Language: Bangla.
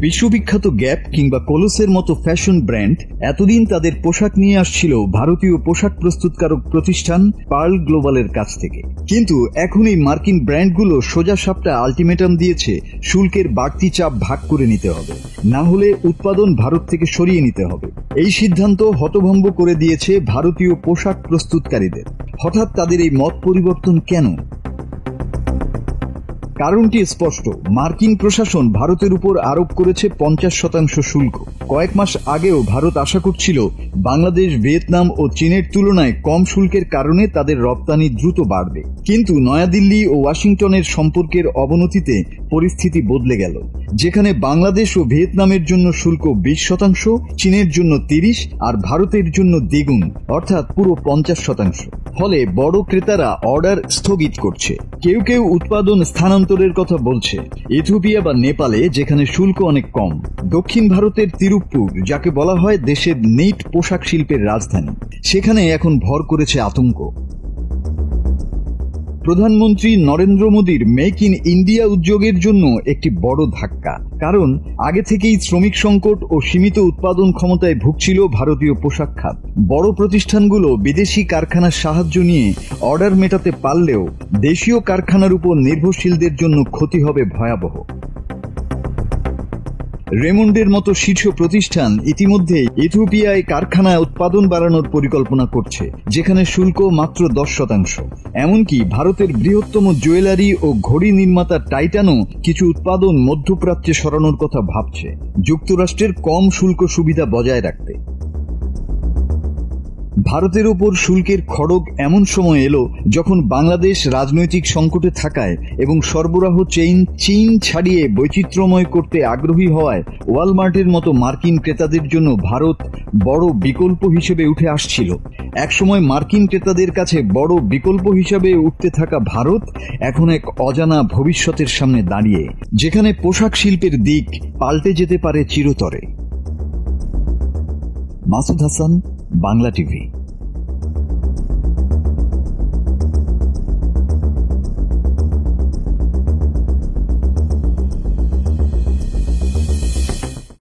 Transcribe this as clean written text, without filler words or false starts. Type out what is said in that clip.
বিশ্ববিখ্যাত গ্যাপ কিংবা কোলোসের মতো ফ্যাশন ব্র্যান্ড এতদিন তাদের পোশাক নিয়ে আসছিল ভারতীয় পোশাক প্রস্তুতকারক প্রতিষ্ঠান পার্ল গ্লোবালের কাছ থেকে। কিন্তু এখন এই মার্কিন ব্র্যান্ডগুলো সোজা সাপটা আলটিমেটাম দিয়েছে, শুল্কের বাড়তি চাপ ভাগ করে নিতে হবে, না হলে উৎপাদন ভারত থেকে সরিয়ে নিতে হবে। এই সিদ্ধান্ত হতভম্ব করে দিয়েছে ভারতীয় পোশাক প্রস্তুতকারীদের। হঠাৎ তাদের এই মত পরিবর্তন কেন? কারণটি স্পষ্ট। মার্কিন প্রশাসন ভারতের উপর আরোপ করেছে 50% শুল্ক। কয়েক মাস আগেও ভারত আশা করছিল বাংলাদেশ, ভিয়েতনাম ও চীনের তুলনায় কম শুল্কের কারণে তাদের রপ্তানি দ্রুত বাড়বে। কিন্তু নয়াদিল্লি ও ওয়াশিংটনের সম্পর্কের অবনতিতে পরিস্থিতি বদলে গেল, যেখানে বাংলাদেশ ও ভিয়েতনামের জন্য শুল্ক 20%, চীনের জন্য 30% আর ভারতের জন্য দ্বিগুণ, অর্থাৎ পুরো 50%। ফলে বড় ক্রেতারা অর্ডার স্থগিত করছে। কেউ কেউ উৎপাদন স্থানান্তরের কথা বলছে, ইথিওপিয়া বা নেপালে, যেখানে শুল্ক অনেক কম। দক্ষিণ ভারতের তিরুপ্পুর, যাকে বলা হয় দেশের নেট পোশাক শিল্পের রাজধানী, সেখানে এখন ভর করেছে আতঙ্ক। প্রধানমন্ত্রী নরেন্দ্র মোদীর মেক ইন ইন্ডিয়া উদ্যোগের জন্য একটি বড় ধাক্কা। কারণ আগে থেকেই শ্রমিক সংকট ও সীমিত উৎপাদন ক্ষমতায় ভুগছিল ভারতীয় পোশাক খাত। বড় প্রতিষ্ঠানগুলো বিদেশি কারখানার সাহায্য নিয়ে অর্ডার মেটাতে পারলেও দেশীয় কারখানার উপর নির্ভরশীলদের জন্য ক্ষতি হবে ভয়াবহ। রেমন্ডের মতো শীর্ষ প্রতিষ্ঠান ইতিমধ্যে ইথিওপিয়ায় কারখানায় উৎপাদন বাড়ানোর পরিকল্পনা করছে, যেখানে শুল্ক মাত্র 10%। এমনকি ভারতের বৃহত্তম জুয়েলারি ও ঘড়ি নির্মাতা টাইটানও কিছু উৎপাদন মধ্যপ্রাচ্যে সরানোর কথা ভাবছে, যুক্তরাষ্ট্রের কম শুল্ক সুবিধা বজায় রাখতে। ভারতের উপর শুল্কের খড়গ এমন সময় এলো যখন বাংলাদেশ রাজনৈতিক সংকটে থাকায় এবং সরবরাহ চেইন চীন ছাড়িয়ে বৈচিত্র্যময় করতে আগ্রহী হওয়ায় ওয়ালমার্টের মতো মার্কিন ক্রেতাদের জন্য ভারত বড় বিকল্প হিসেবে উঠে আসছিল। একসময় মার্কিন ক্রেতাদের কাছে বড় বিকল্প হিসেবে উঠতে থাকা ভারত এখন এক অজানা ভবিষ্যতের সামনে দাঁড়িয়ে, যেখানে পোশাক শিল্পের দিক পাল্টে যেতে পারে চিরতরে। মাসুদ হাসান, বাংলা টিভি।